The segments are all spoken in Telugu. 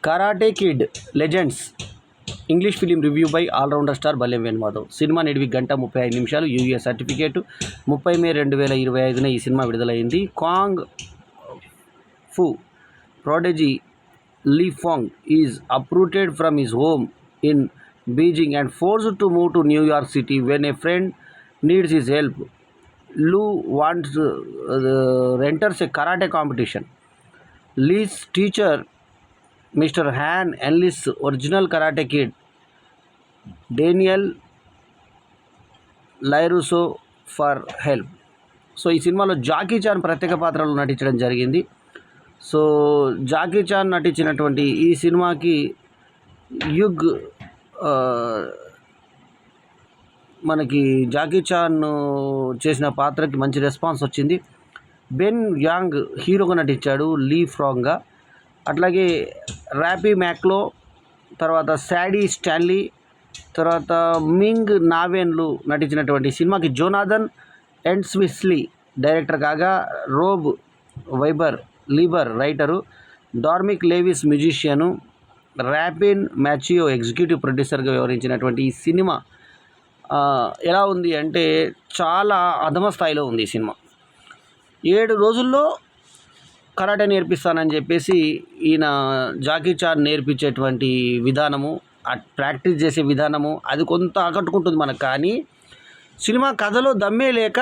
Karate kid legends English film review by allrounder star Ballem Venumadhav. సినిమా నిడివి 1:35 యూఏ సర్టిఫికేటు 30 మే 2025 ఈ సినిమా విడుదలైంది. కాంగ్ ఫు prodigy Li Fong is uprooted from his home in Beijing and forced to move to New York City when a friend needs his help. Lu enters a karate competition. Li's teacher, Mr. Han, enlists original Karate Kid Daniel LaRusso for help. So ఈ సినిమాలో జాకీ చాన్ ప్రత్యేక పాత్రలో నటించడం జరిగింది. సో జాకీ చాన్ నటించినటువంటి ఈ సినిమాకి యుగ్ మనకి జాకీ చాన్ చేసిన పాత్రకి మంచి రెస్పాన్స్ వచ్చింది. బెన్ యాంగ్ హీరోగా నటించాడు లీ ఫ్రాంగ్గా. అట్లాగే ర్యాపీ మ్యాక్లో, తర్వాత శాడీ స్టాన్లీ, తర్వాత మింగ్ నావెన్లు నటించినటువంటి సినిమాకి జోనాథన్ ఎండ్స్విస్లీ డైరెక్టర్ కాగా, robe లీబర్ writer, డార్మిక్ Lewis musician, ర్యాపిన్ మ్యాచియో executive ప్రొడ్యూసర్గా వ్యవహరించినటువంటి ఈ సినిమా ఎలా ఉంది అంటే చాలా అధమ స్థాయిలో ఉంది ఈ సినిమా. 7 రోజుల్లో కరాటే నేర్పిస్తానని చెప్పేసి ఈయన జాకీ చాన్ నేర్పించేటువంటి విధానము, ప్రాక్టీస్ చేసే విధానము అది కొంత ఆకట్టుకుంటుంది మనకు. కానీ సినిమా కథలో దమ్మే లేక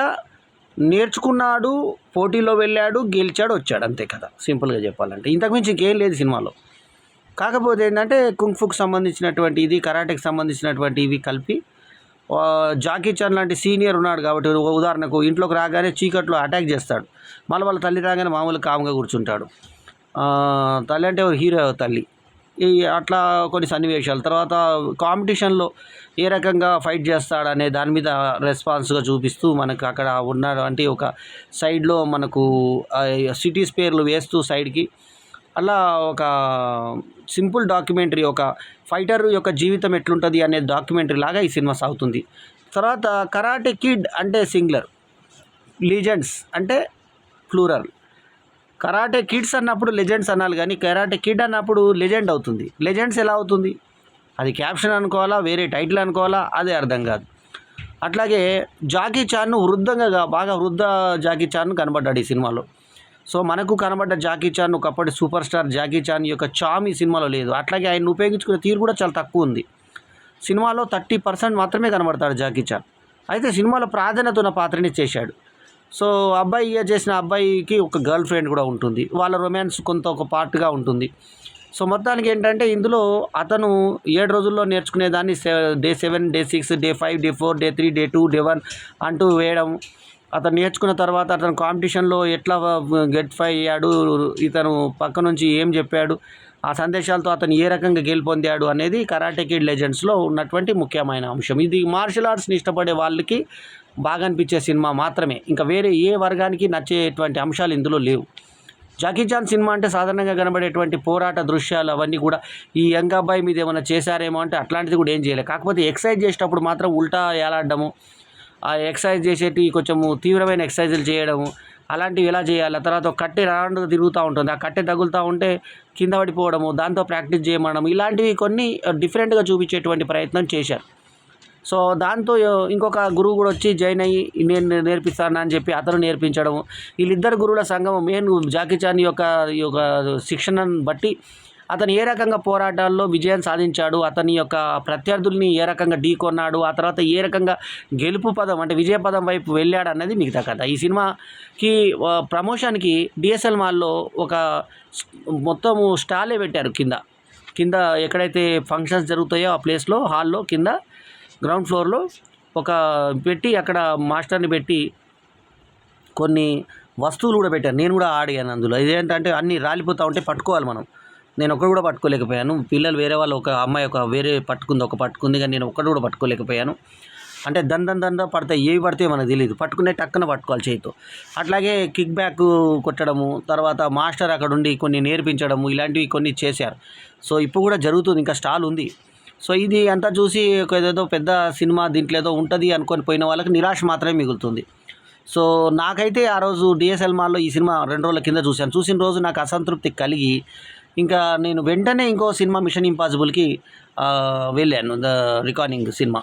నేర్చుకున్నాడు, పోటీలో వెళ్ళాడు, గెలిచాడు, వచ్చాడు, అంతే కదా సింపుల్గా చెప్పాలంటే. ఇంతకుమించి ఇంకేం లేదు సినిమాలో. కాకపోతే ఏంటంటే కుంగ్ఫుకి సంబంధించినటువంటి ఇది, కరాటేకి సంబంధించినటువంటి ఇవి కలిపి జాకీ చాన్ లాంటి సీనియర్ ఉన్నాడు కాబట్టి, ఉదాహరణకు ఇంట్లోకి రాగానే చీకట్లో అటాక్ చేస్తాడు, మళ్ళీ వాళ్ళ తల్లి రాగానే మామూలు కామ్గా కూర్చుంటాడు. తల్లి అంటే హీరో తల్లి. ఈ అట్లా కొన్ని సన్నివేశాలు. తర్వాత కాంపిటీషన్లో ఏ రకంగా ఫైట్ చేస్తాడనే దాని మీద రెస్పాన్స్గా చూపిస్తూ మనకు అక్కడ ఉన్నాడు. అంటే ఒక సైడ్లో మనకు సిటీస్ పేర్లు వేస్తూ సైడ్కి అలా ఒక సింపుల్ డాక్యుమెంటరీ, ఒక ఫైటర్ యొక్క జీవితం ఎట్లుంటుంది అనే డాక్యుమెంటరీ లాగా ఈ సినిమా సాగుతుంది. తర్వాత కరాటే కిడ్ అంటే సింగులర్, లెజెండ్స్ అంటే ప్లూరల్. కరాటే కిడ్స్ అన్నప్పుడు లెజెండ్స్ అనాలి, కానీ కరాటే కిడ్ అన్నప్పుడు లెజెండ్ అవుతుంది. లెజెండ్స్ ఎలా అవుతుంది? అది క్యాప్షన్ అనుకోవాలా, వేరే టైటిల్ అనుకోవాలా, అదే అర్థం కాదు. అట్లాగే జాకీ చాన్ను బాగా వృద్ధ జాకీ చాన్ కనబడ్డాడు ఈ సినిమాలో. సో మనకు కనబడ్డ జాకీ చాన్, ఒకప్పటి సూపర్ స్టార్ జాకీ చాన్ యొక్క చామ్ ఈ సినిమాలో లేదు. అట్లాగే ఆయన ఉపయోగించుకునే తీరు కూడా చాలా తక్కువ ఉంది. సినిమాలో 30% మాత్రమే కనబడతాడు జాకీ చాన్. అయితే సినిమాలో ప్రాధాన్యత ఉన్న పాత్రని చేశాడు. సో అబ్బాయి చేసిన అబ్బాయికి ఒక గర్ల్ ఫ్రెండ్ కూడా ఉంటుంది, వాళ్ళ రొమాన్స్ కొంత ఒక పార్ట్గా ఉంటుంది. సో మొత్తానికి ఏంటంటే ఇందులో అతను 7 రోజుల్లో నేర్చుకునేదాన్ని day 7, day 6, day 5, day 4, day 3, day 2, day 1 అంటూ వేయడం. అతను నేర్చుకున్న తర్వాత అతను కాంపిటీషన్లో ఎట్లా గెట్ఫై అయ్యాడు, ఇతను పక్క నుంచి ఏం చెప్పాడు, ఆ సందేశాలతో అతను ఏ రకంగా గెలుపొందాడు అనేది కరాటే కిడ్ లెజెండ్స్లో ఉన్నటువంటి ముఖ్యమైన అంశం. ఇది మార్షల్ ఆర్ట్స్ని ఇష్టపడే వాళ్ళకి బాగా అనిపించే సినిమా మాత్రమే, ఇంకా వేరే ఏ వర్గానికి నచ్చేటువంటి అంశాలు ఇందులో లేవు. జాకీ చాన్ సినిమా అంటే సాధారణంగా కనబడేటువంటి పోరాట దృశ్యాలు అవన్నీ కూడా ఈ యంగ్ అబ్బాయి మీద ఏమైనా చేశారేమో అంటే అట్లాంటిది కూడా ఏం చేయలేదు. కాకపోతే ఎక్సర్సైజ్ చేసేటప్పుడు మాత్రం ఉల్టా ఏలాడము, ఆ ఎక్సర్సైజ్ చేసేటి కొంచెము తీవ్రమైన ఎక్సర్సైజులు చేయడము, అలాంటివి ఎలా చేయాలి. తర్వాత కట్టె రౌండ్గా తిరుగుతూ ఉంటుంది, ఆ కట్టె తగులుతూ ఉంటే కింద పడిపోవడము, దాంతో ప్రాక్టీస్ చేయమనడం, ఇలాంటివి కొన్ని డిఫరెంట్గా చూపించేటువంటి ప్రయత్నం చేశారు. సో దాంతో ఇంకొక గురువు కూడా వచ్చి జాయిన్ అయ్యి నేను నేర్పిస్తాను అని చెప్పి అతను నేర్పించడము. వీళ్ళిద్దరు గురువుల సంగమం మెయిన్ జాకీ చాన్ యొక్క శిక్షణను బట్టి అతను ఏ రకంగా పోరాటాల్లో విజయం సాధించాడు, అతని యొక్క ప్రత్యర్థుల్ని ఏ రకంగా ఢీకొన్నాడు, ఆ తర్వాత ఏ రకంగా గెలుపు పదం అంటే విజయ పదం వైపు వెళ్ళాడు అన్నది మిగతా కథ. ఈ సినిమాకి ప్రమోషన్కి డిఎస్ఎల్ మాల్లో ఒక మొత్తము స్టాలే పెట్టారు. కింద ఎక్కడైతే ఫంక్షన్స్ జరుగుతాయో ఆ ప్లేస్లో, హాల్లో కింద గ్రౌండ్ ఫ్లోర్లో ఒక పెట్టి అక్కడ మాస్టర్ని పెట్టి కొన్ని వస్తువులు కూడా పెట్టారు. నేను కూడా ఆడాను అందులో. ఇదేంటంటే అన్నీ రాలిపోతూ ఉంటే పట్టుకోవాలి మనం. నేను ఒక్కడు కూడా పట్టుకోలేకపోయాను. పిల్లలు వేరే వాళ్ళు, ఒక అమ్మాయి వేరే పట్టుకుంది, కానీ నేను ఒక్కడు కూడా పట్టుకోలేకపోయాను. అంటే దంద పడతాయి, ఏవి పడితే మనకు తెలియదు, పట్టుకునే టక్కన పట్టుకోవాలి చేతితో. అట్లాగే కిక్ బ్యాక్ కొట్టడము, తర్వాత మాస్టర్ అక్కడ ఉండి కొన్ని నేర్పించడము, ఇలాంటివి కొన్ని చేశారు. సో ఇప్పుడు కూడా జరుగుతుంది, ఇంకా స్టాల్ ఉంది. సో ఇది అంతా చూసి ఏదో పెద్ద సినిమా దీంట్లో ఏదో ఉంటుంది అనుకొని పోయిన వాళ్ళకి నిరాశ మాత్రమే మిగులుతుంది. సో నాకైతే ఆ రోజు డిఎస్ఎల్ మాల్లో ఈ సినిమా 2 రోజుల కింద చూసిన రోజు నాకు అసంతృప్తి కలిగి ఇంకా నేను వెంటనే ఇంకో సినిమా మిషన్ ఇంపాసిబుల్కి వెళ్ళాను, ద రికార్డింగ్ సినిమా.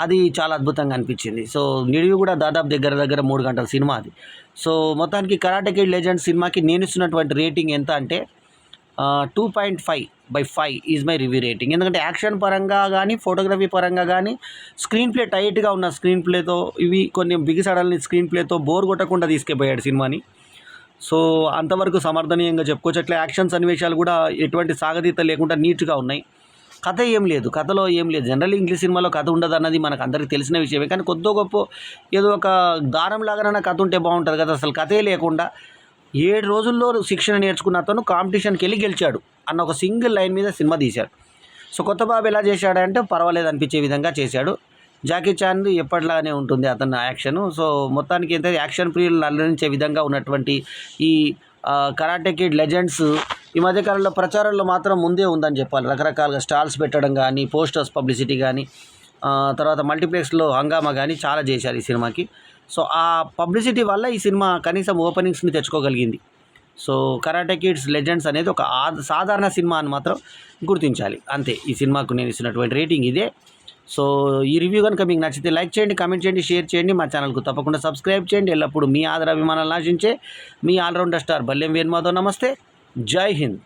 అది చాలా అద్భుతంగా అనిపించింది. సో నిడివి కూడా దాదాపు దగ్గర 3 గంటల సినిమా అది. సో మొత్తానికి కరాటే కిడ్ లెజెండ్ సినిమాకి నేను ఇస్తున్నటువంటి రేటింగ్ ఎంత అంటే 2.5/5 ఈజ్ మై రివ్యూ రేటింగ్. ఎందుకంటే యాక్షన్ పరంగా కానీ, ఫోటోగ్రఫీ పరంగా కానీ, స్క్రీన్ ప్లే టైట్గా ఉన్న స్క్రీన్ ప్లేతో, ఇవి కొన్ని బిగిసడల్ని స్క్రీన్ ప్లేతో బోర్ కొట్టకుండా తీసుకెళ్ళిపోయాడు సినిమాని. సో అంతవరకు సమర్థనీయంగా చెప్పుకోవచ్చు. అట్లా యాక్షన్ సన్నివేశాలు కూడా ఎటువంటి సాగతీత లేకుండా నీట్గా ఉన్నాయి. కథ ఏం లేదు, కథలో ఏం లేదు. జనరల్లీ ఇంగ్లీష్ సినిమాలో కథ ఉండదు అన్నది మనకు అందరికీ తెలిసిన విషయమే. కానీ కొద్దో గొప్ప ఏదో ఒక దారం లాగానైనా కథ ఉంటే బాగుంటుంది కదా. అసలు కథే లేకుండా 7 రోజుల్లో శిక్షణ నేర్చుకున్న అతను కాంపిటీషన్కి వెళ్ళి గెలిచాడు అన్న ఒక సింగిల్ లైన్ మీద సినిమా తీశాడు. సో కొత్త బాబు ఎలా చేశాడంటే పర్వాలేదు అనిపించే విధంగా చేశాడు. జాకీ చాన్ ఎప్పటిలానే ఉంటుంది అతని యాక్షను. సో మొత్తానికి అయితే యాక్షన్ ప్రియులను అల్లరించే విధంగా ఉన్నటువంటి ఈ కరాటే కిడ్ లెజెండ్స్ ఈ మధ్యకాలంలో ప్రచారంలో మాత్రం ముందే ఉందని చెప్పాలి. రకరకాలుగా స్టాల్స్ పెట్టడం కానీ, పోస్టర్స్ పబ్లిసిటీ కానీ, తర్వాత మల్టీప్లెక్స్లో హంగామా కానీ చాలా చేశారు ఈ సినిమాకి. సో ఆ పబ్లిసిటీ వల్ల ఈ సినిమా కనీసం ఓపెనింగ్స్ని తెచ్చుకోగలిగింది. సో కరాటే కిడ్స్ లెజెండ్స్ అనేది ఒక సాధారణ సినిమా అని మాత్రం గుర్తించాలి. అంతే, ఈ సినిమాకు నేను ఇస్తున్నటువంటి రేటింగ్ ఇదే. సో ఈ రివ్యూ కనుక మీకు నచ్చితే లైక్ చేయండి, కామెంట్ చేయండి, షేర్ చేయండి. మా ఛానల్కు తప్పకుండా సబ్స్క్రైబ్ చేయండి. ఎల్లప్పుడూ మీ ఆదరాభిమానాలు ఆశించే మీ ఆల్రౌండర్ స్టార్ బల్లెం వేణుమాధవ్. నమస్తే, జై హింద్.